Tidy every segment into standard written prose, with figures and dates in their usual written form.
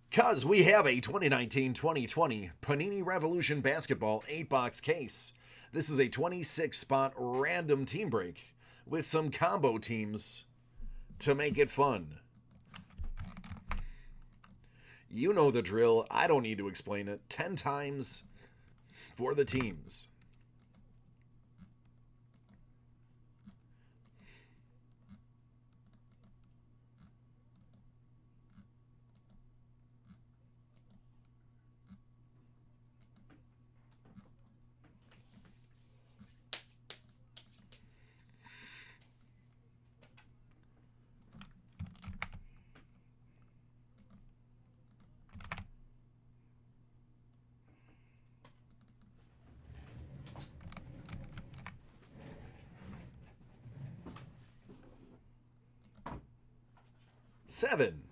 Because we have a 2019-2020 Panini Revolution Basketball 8-box case. This is a 26-spot random team break with some combo teams to make it fun. You know the drill. I don't need to explain it. 10 times for the teams. Seven.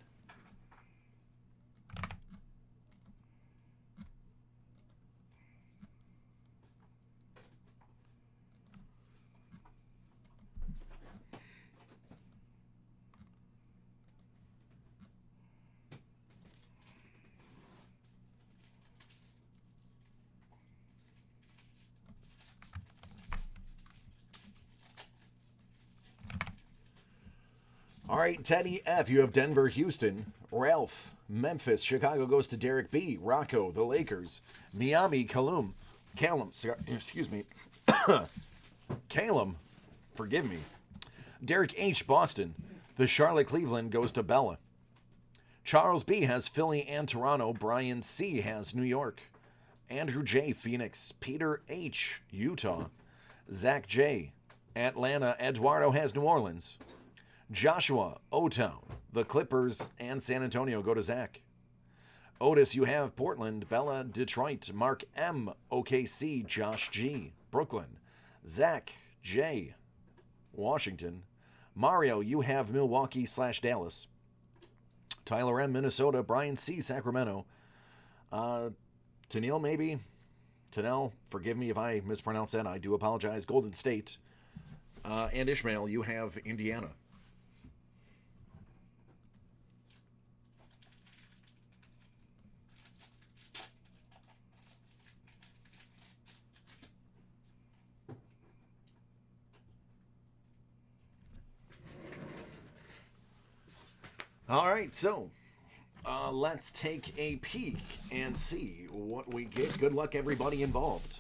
All right, Teddy F, you have Denver, Houston. Ralph, Memphis. Chicago goes to Derek B. Rocco, the Lakers. Miami, Callum, excuse me. Calum, forgive me. Derek H, Boston. The Charlotte, Cleveland goes to Bella. Charles B has Philly and Toronto. Brian C has New York. Andrew J, Phoenix. Peter H, Utah. Zach J, Atlanta. Eduardo has New Orleans. Joshua, O-Town, the Clippers, and San Antonio go to Zach. Otis, you have Portland, Bella, Detroit, Mark M, OKC, Josh G, Brooklyn, Zach J, Washington. Mario, you have Milwaukee/Dallas. Tyler M, Minnesota, Brian C, Sacramento. Tennille, maybe? Tennell, forgive me if I mispronounce that. I do apologize. Golden State. And Ishmael, you have Indiana. All right, so let's take a peek and see what we get. Good luck, everybody involved.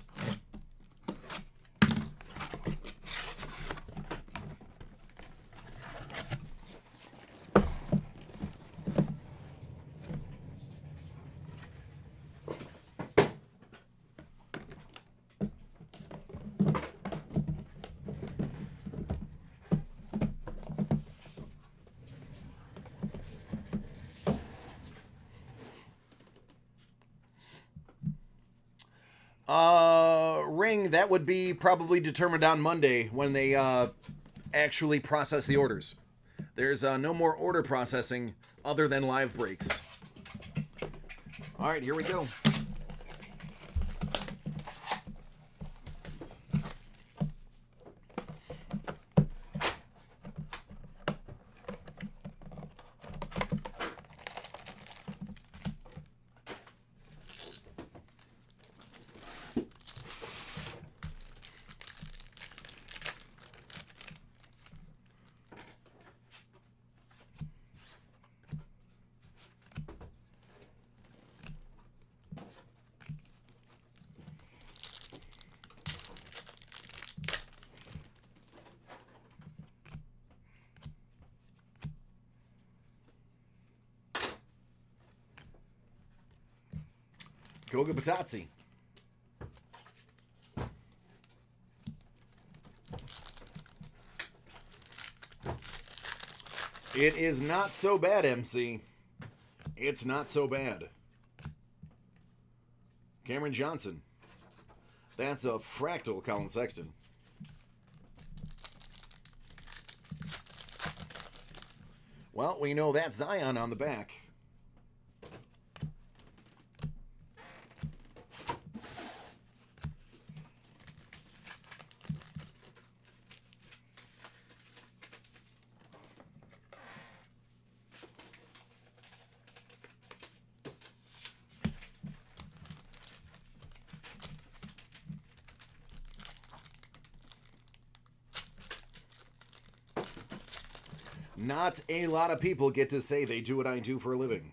Ring, that would be probably determined on Monday when they actually process the orders. There's no more order processing other than live breaks. All right, here we go. Goga Batazzi. It is not so bad, MC. It's not so bad. Cameron Johnson. That's a fractal Colin Sexton. Well, we know that's Zion on the back. Not a lot of people get to say they do what I do for a living.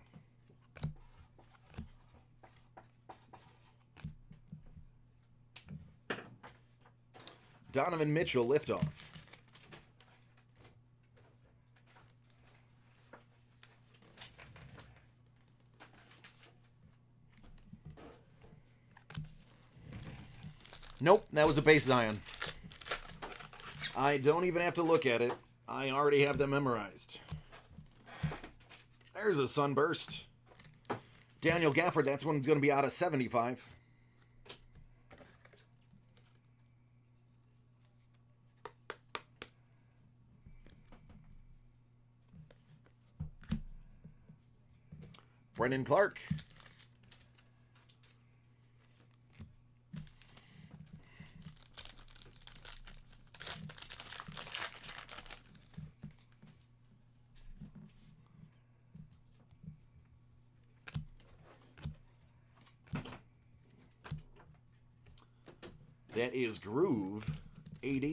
Donovan Mitchell, liftoff. Nope, that was a base Zion. I don't even have to look at it. I already have them memorized. There's a sunburst. Daniel Gafford, that's one's going to be out of 75. Brendan Clark. That is Groove AD.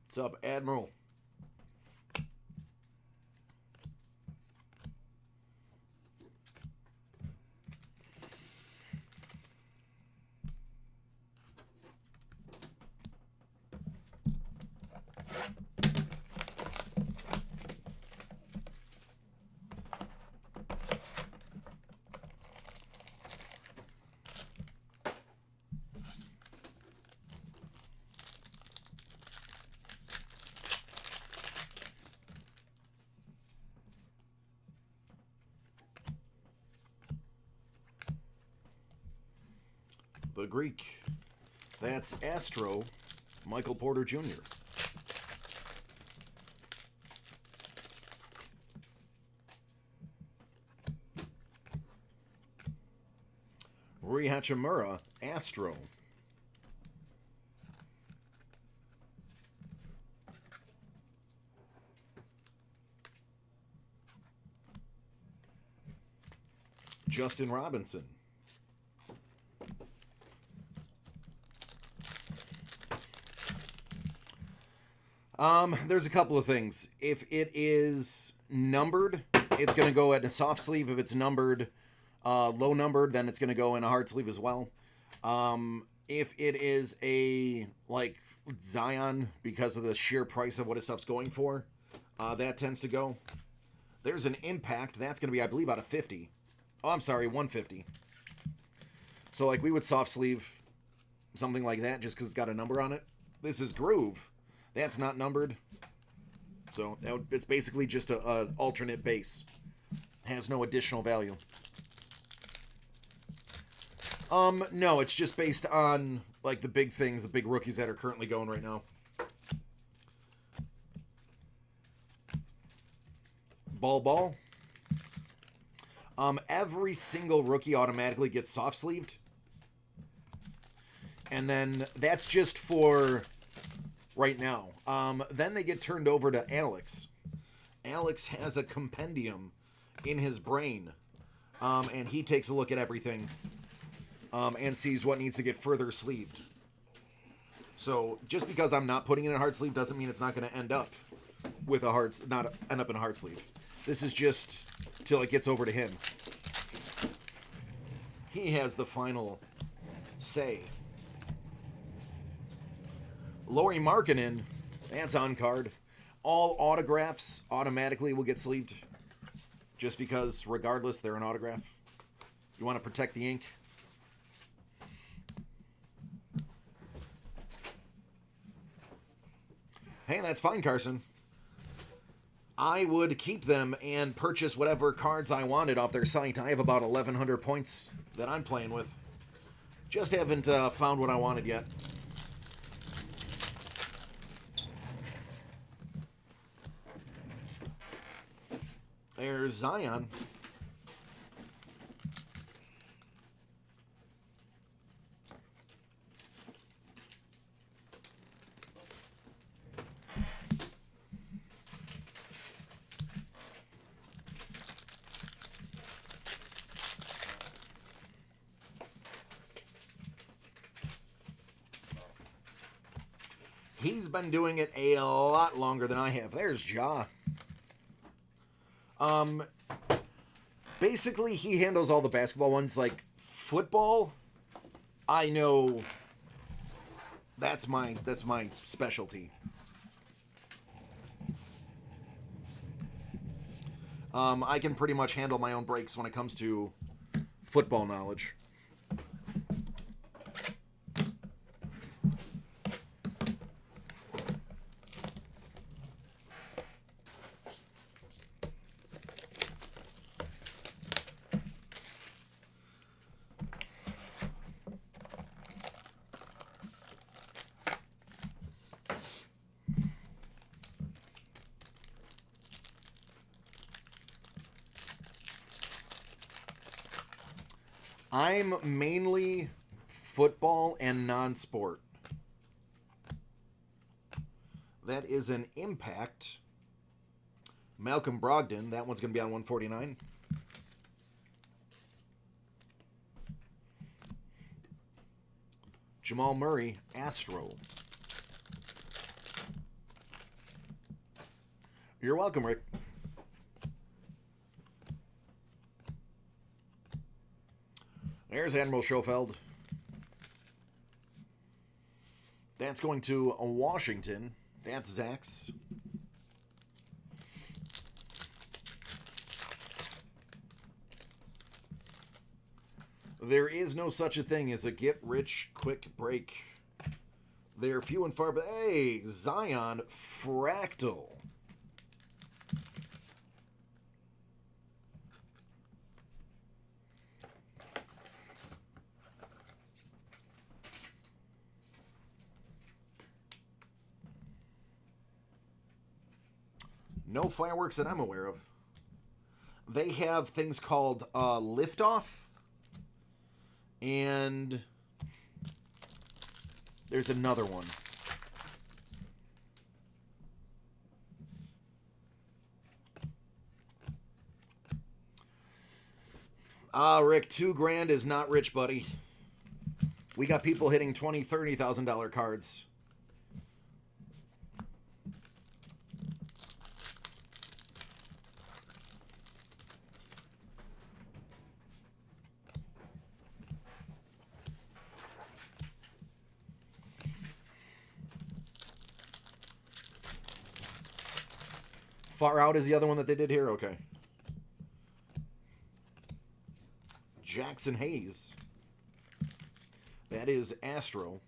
What's up, Admiral? The Greek. That's Astro, Michael Porter Jr. Rui Hachimura, Astro. Justin Robinson. There's a couple of things. If it is numbered, it's going to go at a soft sleeve. If it's numbered, low numbered, then it's going to go in a hard sleeve as well. If it is a, like, Zion, because of the sheer price of what his stuff's going for, that tends to go. There's an Impact. That's going to be, I believe, out of 50. Oh, I'm sorry, 150. So, like, we would soft sleeve something like that just because it's got a number on it. This is Groove. That's not numbered. So it's basically just an alternate base. Has no additional value. No, it's just based on, like, the big things, the big rookies that are currently going right now. Ball. Every single rookie automatically gets soft sleeved. And then that's just for right now. Then they get turned over to Alex. Alex has a compendium in his brain. And he takes a look at everything. And sees what needs to get further sleeved. So just because I'm not putting it in a hard sleeve doesn't mean it's not going to end up with a hard, not end up in a hard sleeve. This is just till it gets over to him. He has the final say. Lauri Markkanen, that's on card. All autographs automatically will get sleeved. Just because, regardless, they're an autograph. You want to protect the ink. Hey, that's fine, Carson. I would keep them and purchase whatever cards I wanted off their site. I have about 1,100 points that I'm playing with. Just haven't found what I wanted yet. There's Zion. He's been doing it a lot longer than I have. There's Ja. Basically, he handles all the basketball ones. Like, football, I know that's my specialty. I can pretty much handle my own breaks when it comes to football knowledge. I'm mainly football and non-sport. That is an Impact. Malcolm Brogdon. That one's going to be on 149. Jamal Murray, Astro. You're welcome, Rick. There's Admiral Schofeld. That's going to Washington. That's Zach's. There is no such a thing as a get-rich-quick break. They're few and far, but hey, Zion Fractal. No fireworks that I'm aware of. They have things called liftoff. And there's another one. Rick, $2,000 is not rich, buddy. We got people hitting $20,000, $30,000 cards. Far Out is the other one that they did here? Okay. Jackson Hayes. That is Astro.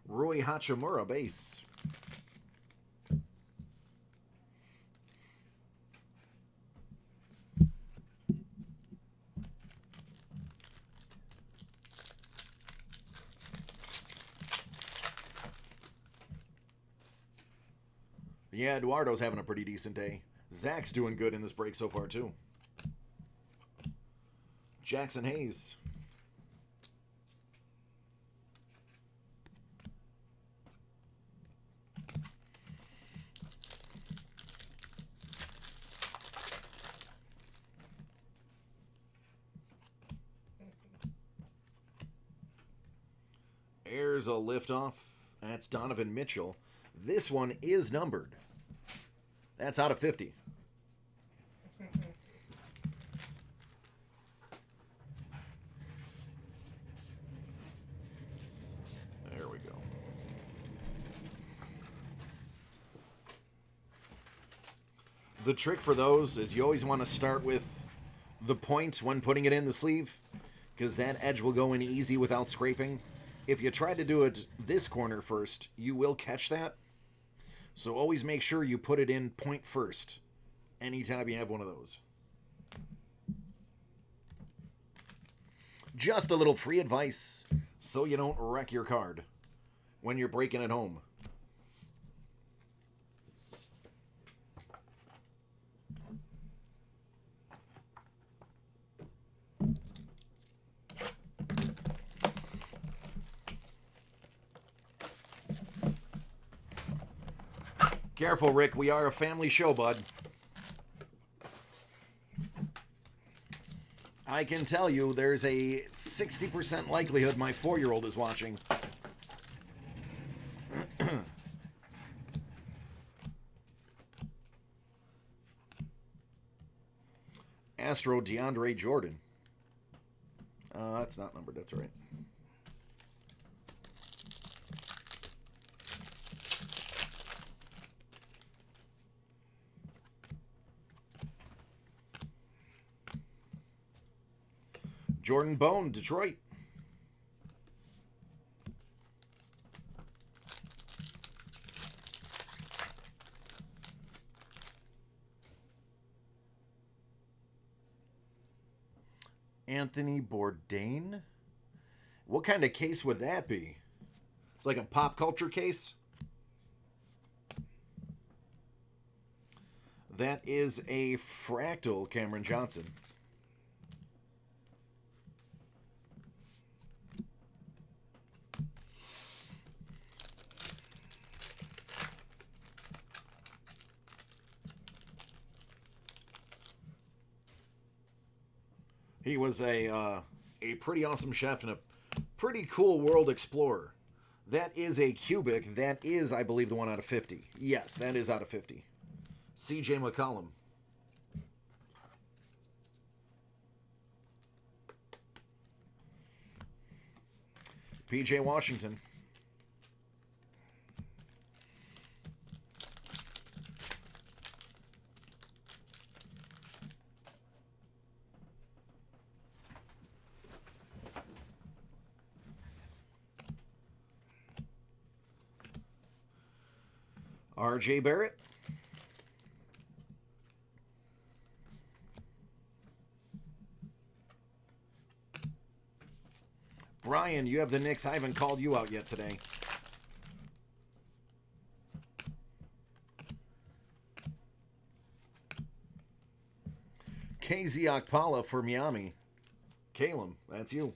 Rui Hachimura, base. Yeah, Eduardo's having a pretty decent day. Zach's doing good in this break so far, too. Jackson Hayes. There's a liftoff. That's Donovan Mitchell. This one is numbered. That's out of 50. There we go. The trick for those is you always want to start with the point when putting it in the sleeve, because that edge will go in easy without scraping. If you try to do it this corner first, you will catch that. So always make sure you put it in point first anytime you have one of those. Just a little free advice so you don't wreck your card when you're breaking it home. Careful, Rick. We are a family show, bud. I can tell you there's a 60% likelihood my 4-year-old is watching. Astro DeAndre Jordan. That's not numbered. That's right. Jordan Bone, Detroit. Anthony Bourdain? What kind of case would that be? It's like a pop culture case? That is a fractal Cameron Johnson. He was a pretty awesome chef and a pretty cool world explorer. That is a cubic. That is, I believe, the one out of 50. Yes, that is out of 50. C.J. McCollum. P.J. Washington. R.J. Barrett. Brian, you have the Knicks. I haven't called you out yet today. KZ Okpala for Miami. Calum, that's you.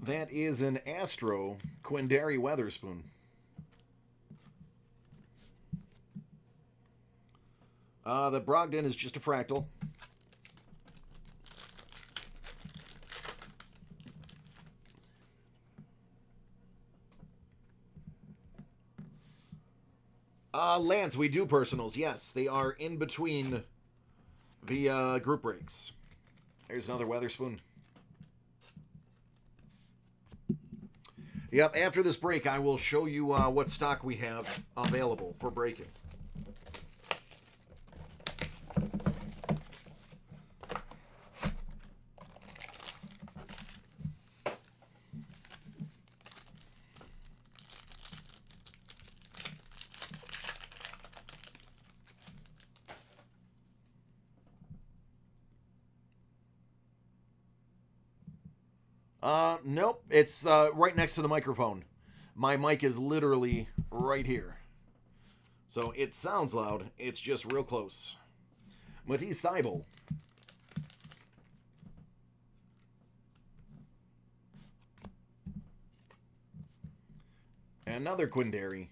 That is an Astro Quindary Weatherspoon. The Brogdon is just a fractal. Lance, we do personals. Yes, they are in between the group breaks. There's another Weatherspoon. Yep, after this break, I will show you what stock we have available for breaking. Nope, it's right next to the microphone. My mic is literally right here. So it sounds loud, it's just real close. Matisse Thybulle. Another Quindary.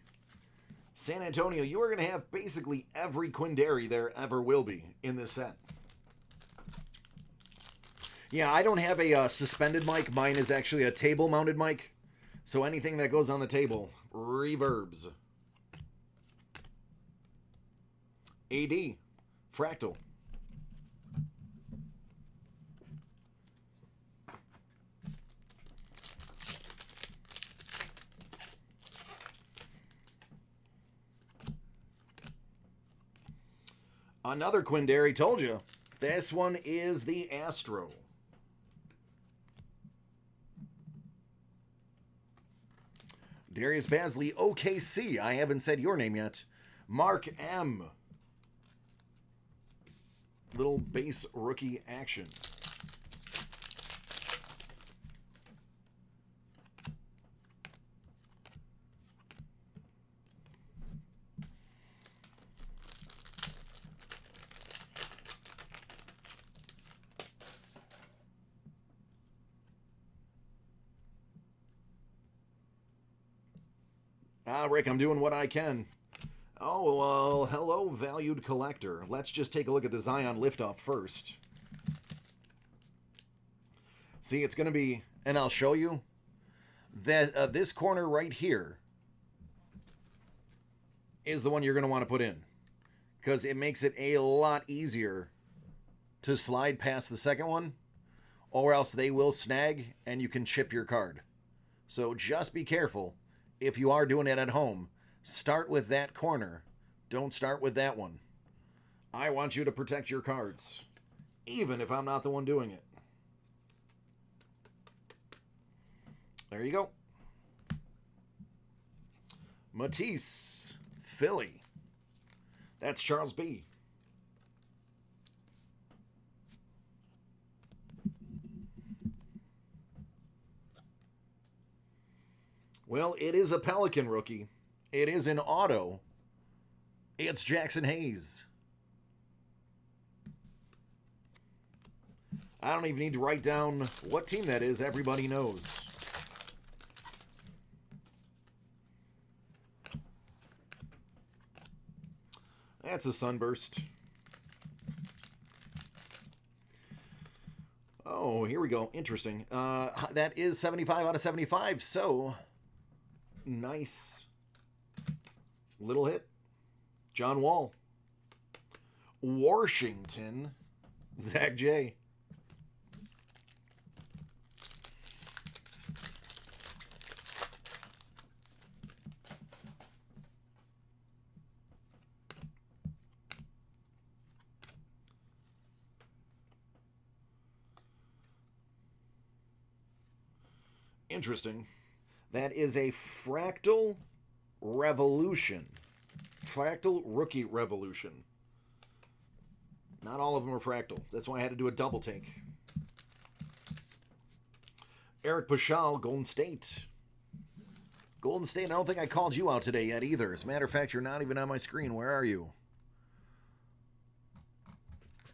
San Antonio, you are going to have basically every Quindary there ever will be in this set. Yeah, I don't have a suspended mic. Mine is actually a table-mounted mic. So anything that goes on the table reverbs. AD. Fractal. Another Quindary, told you. This one is the Astro. Darius Bazley, OKC. I haven't said your name yet. Mark M. Little base rookie action. Rick, I'm doing what I can. Oh, well, hello, valued collector. Let's just take a look at the Zion liftoff first. See, it's going to be, and I'll show you, that this corner right here is the one you're going to want to put in, because it makes it a lot easier to slide past the second one, or else they will snag and you can chip your card. So just be careful. If you are doing it at home, start with that corner. Don't start with that one. I want you to protect your cards, even if I'm not the one doing it. There you go. Matisse, Philly. That's Charles B. Well, it is a Pelican rookie. It is an auto. It's Jackson Hayes. I don't even need to write down what team that is. Everybody knows. That's a sunburst. Oh, here we go. Interesting. That is 75 out of 75. So, nice little hit. John Wall. Washington. Zach J. Interesting. That is a Fractal Revolution. Fractal Rookie Revolution. Not all of them are fractal. That's why I had to do a double take. Eric Paschal, Golden State. Golden State, I don't think I called you out today yet either. As a matter of fact, you're not even on my screen. Where are you?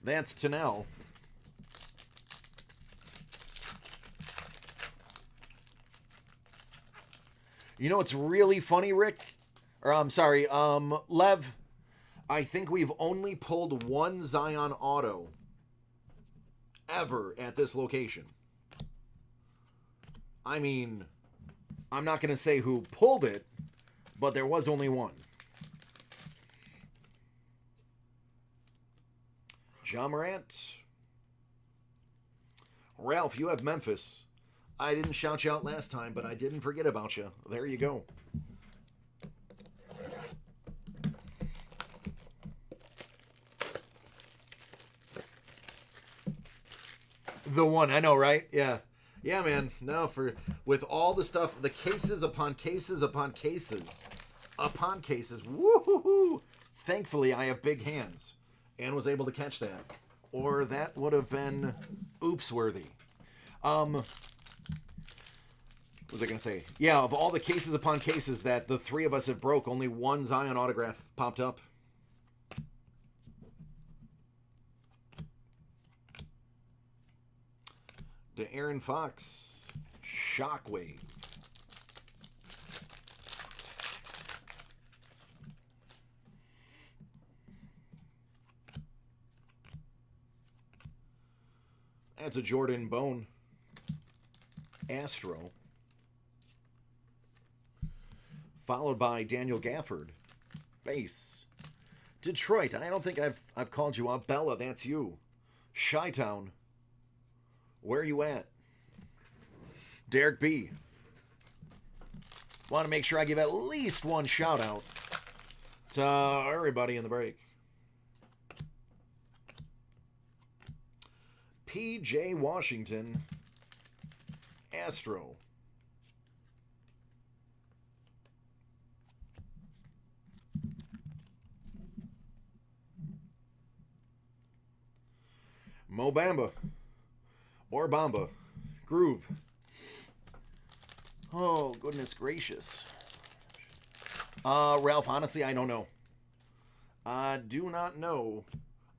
That's Tanel. You know what's really funny, Rick? Or I'm sorry, Lev. I think we've only pulled one Zion auto ever at this location. I mean, I'm not going to say who pulled it, but there was only one. Ja Morant. Ralph, you have Memphis. I didn't shout you out last time, but I didn't forget about you. There you go. The one, I know, right? Yeah. Yeah, man. No, with all the stuff, the cases upon cases upon cases upon cases. Woo-hoo-hoo. Thankfully, I have big hands and was able to catch that. Or that would have been oops-worthy. What was I going to say? Yeah, of all the cases upon cases that the three of us have broke, only one Zion autograph popped up. To Aaron Fox, Shockwave. That's a Jordan Bone. Astro. Followed by Daniel Gafford. Base. Detroit. I don't think I've called you out. Bella, that's you. Chi-Town. Where are you at? Derek B. Want to make sure I give at least one shout out to everybody in the break. PJ Washington. Astro. Mo Bamba. Or Bamba. Groove. Oh, goodness gracious. Ralph, honestly, I don't know. I do not know.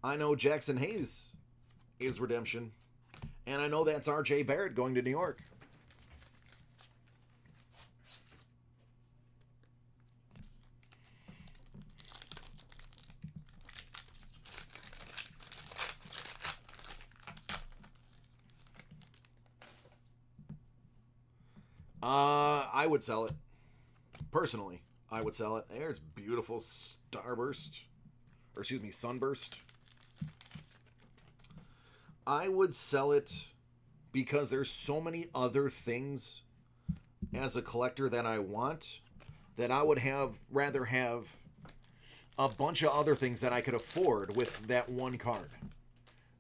I know Jackson Hayes is redemption. And I know that's R.J. Barrett going to New York. I would sell it. Personally, I would sell it. There's beautiful Starburst. Or excuse me, Sunburst. I would sell it because there's so many other things as a collector that I want that I would rather have a bunch of other things that I could afford with that one card.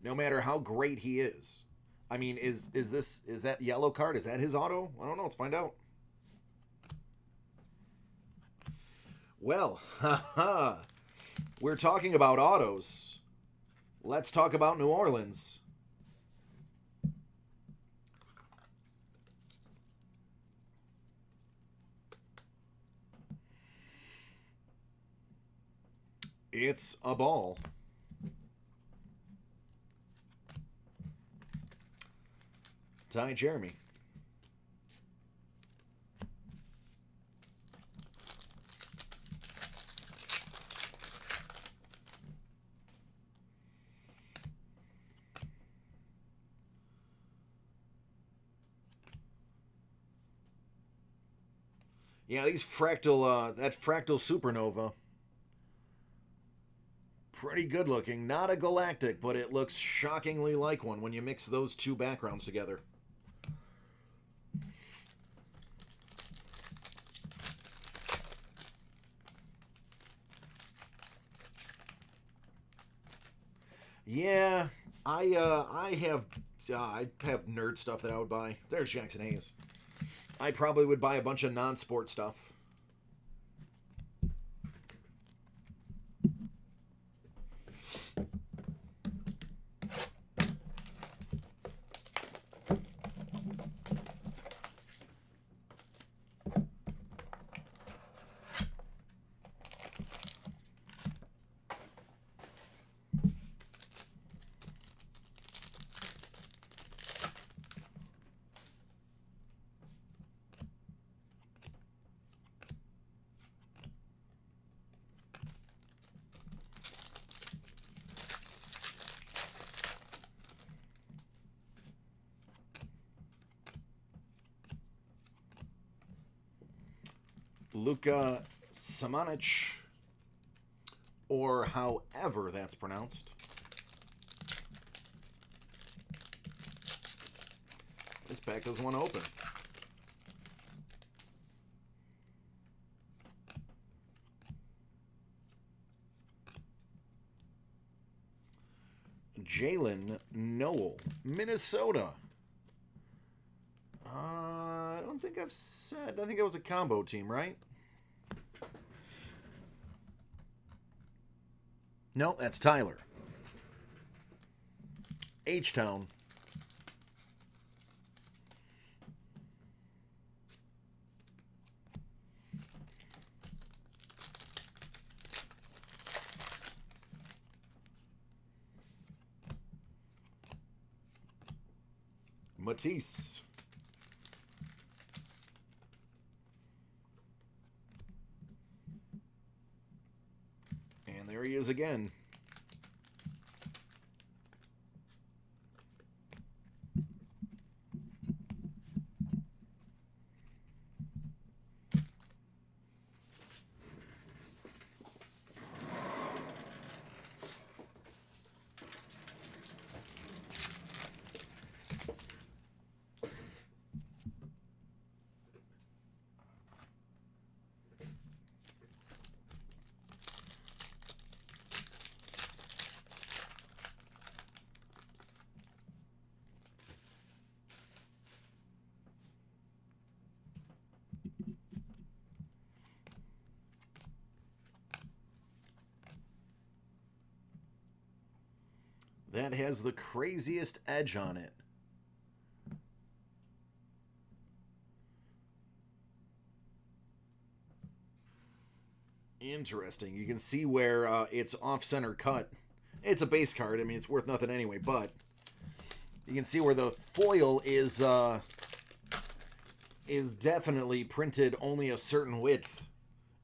No matter how great he is. I mean, is that yellow card? Is that his auto? I don't know. Let's find out. Well, haha. We're talking about autos. Let's talk about New Orleans. It's a ball. Ty Jeremy. Yeah, these fractal, that fractal supernova. Pretty good looking. Not a galactic, but it looks shockingly like one when you mix those two backgrounds together. Yeah, I have nerd stuff that I would buy. There's Jackson Hayes. I probably would buy a bunch of non-sport stuff. Luka Samanic, or however that's pronounced. This pack doesn't want to open. Jalen Noel, Minnesota. I don't think I've said. I think it was a combo team, right? No, that's Tyler. H-Town. Matisse. And there he is again. That has the craziest edge on it. Interesting. You can see where it's off-center cut. It's a base card. I mean, it's worth nothing anyway, but you can see where the foil is definitely printed only a certain width.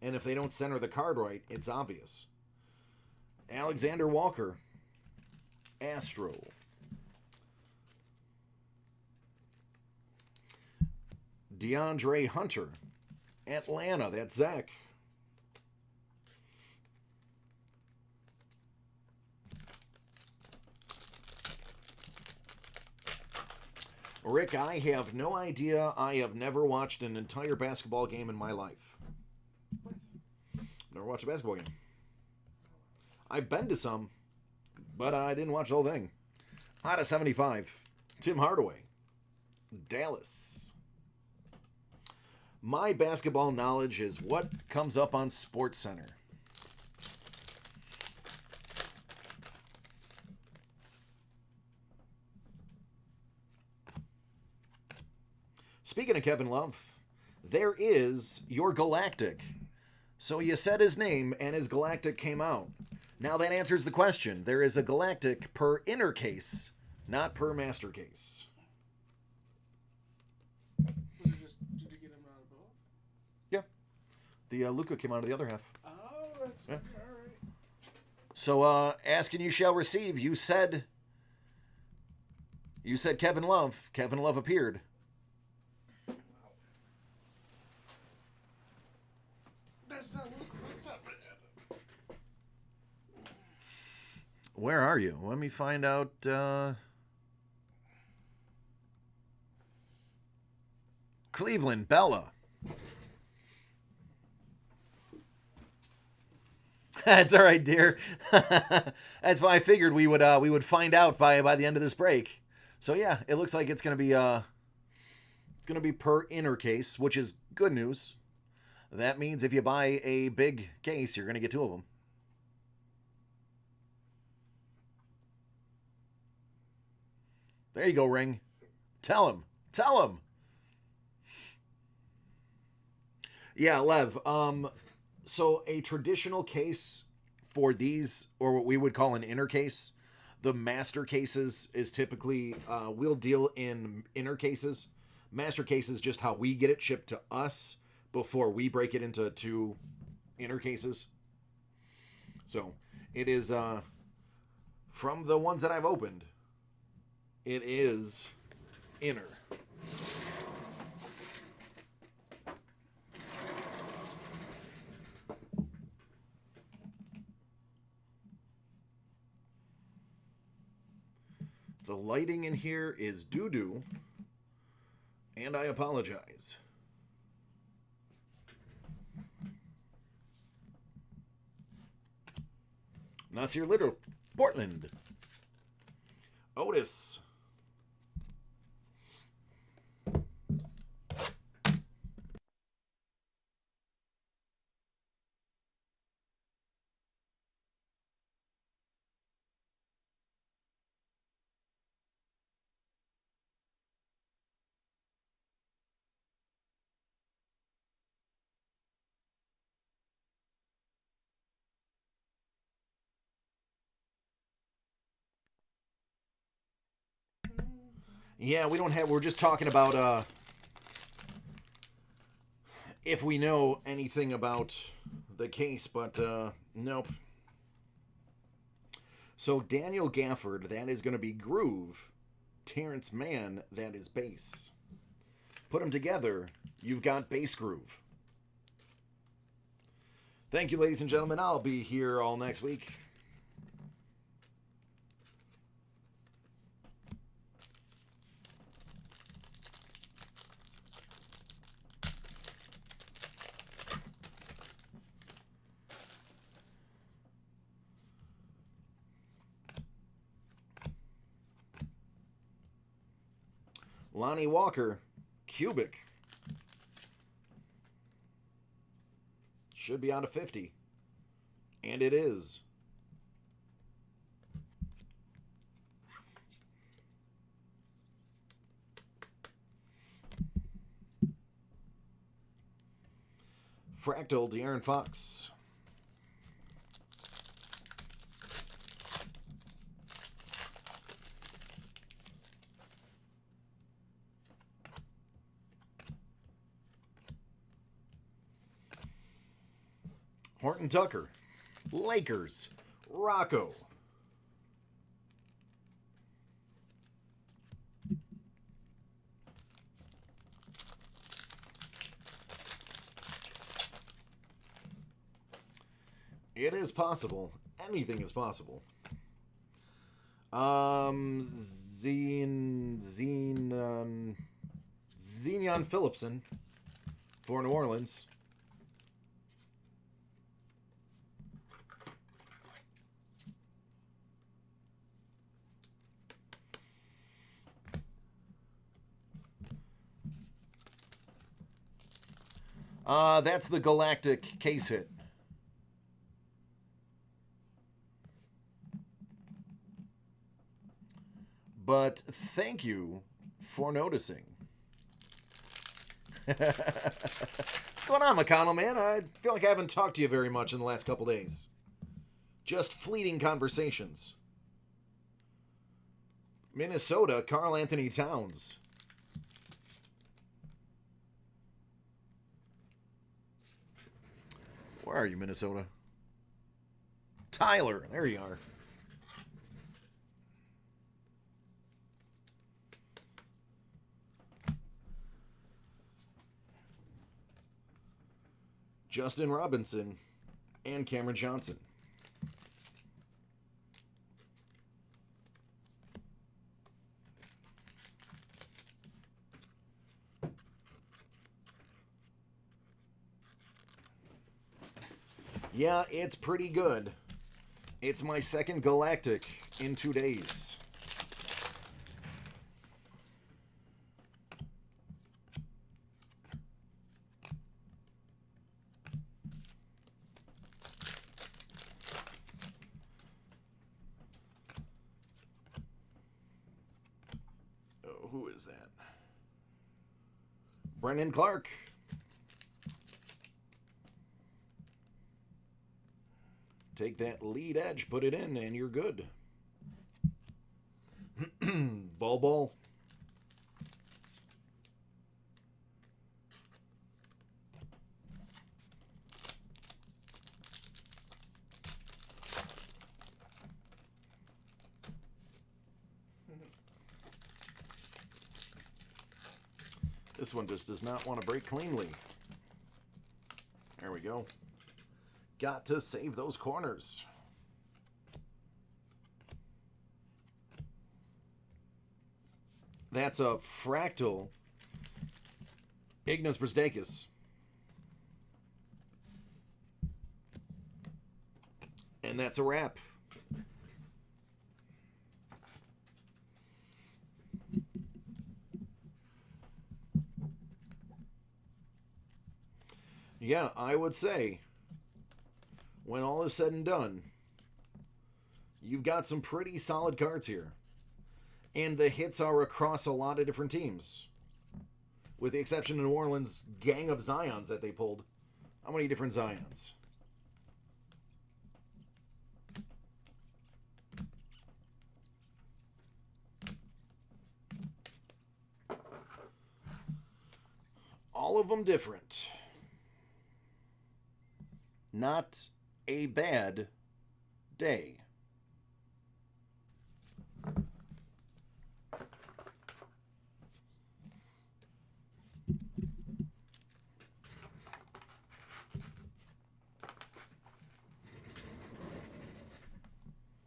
And if they don't center the card right, it's obvious. Alexander Walker. Astro. DeAndre Hunter, Atlanta. That's Zach. Rick, I have no idea. I have never watched an entire basketball game in my life. What? Never watched a basketball game. I've been to some, but I didn't watch the whole thing. Out of 75, Tim Hardaway, Dallas. My basketball knowledge is what comes up on Sports Center. Speaking of Kevin Love, there is your Galactic. So you said his name and his Galactic came out. Now that answers the question. There is a Galactic per inner case, not per master case. Did you get him out of both? Yeah. The Luca came out of the other half. Oh, that's all right. So asking you shall receive. You said Kevin Love. Kevin Love appeared. That's not Luke. That's not bad. Where are you? Let me find out. Cleveland, Bella. That's all right, dear. That's why I figured we would find out by the end of this break. So yeah, it looks like it's gonna be per inner case, which is good news. That means if you buy a big case, you're gonna get 2 of them. There you go, Ring. Tell him. Yeah, Lev. So a traditional case for these, or what we would call an inner case, the master cases is typically, we'll deal in inner cases. Master case is just how we get it shipped to us before we break it into 2 inner cases. So it is, from the ones that I've opened, it is inner. The lighting in here is doo-doo, and I apologize. Nasir Little, Portland. Otis. Yeah, we're just talking about if we know anything about the case, but nope. So Daniel Gafford, that is going to be Groove. Terrence Mann, that is Bass. Put them together, you've got Bass Groove. Thank you, ladies and gentlemen. I'll be here all next week. Lonnie Walker, Cubic. Should be out of 50. And it is. Fractal, De'Aaron Fox. Horton Tucker, Lakers, Rocco. It is possible. Anything is possible. Xenion Phillipson for New Orleans. That's the Galactic case hit. But thank you for noticing. What's going on, McConnell, man? I feel like I haven't talked to you very much in the last couple days. Just fleeting conversations. Minnesota, Karl Anthony Towns. Where are you, Minnesota? Tyler, there you are. Justin Robinson and Cameron Johnson. Yeah, it's pretty good. It's my second Galactic in 2 days. Oh, who is that? Brennan Clark. Take that lead edge, put it in, and you're good. Ball. This one just does not want to break cleanly. There we go. Got to save those corners. That's a fractal Ignas Bristakis. And that's a wrap. Yeah, I would say, when all is said and done, you've got some pretty solid cards here. And the hits are across a lot of different teams. With the exception of New Orleans' gang of Zions that they pulled. How many different Zions? All of them different. Not a bad day.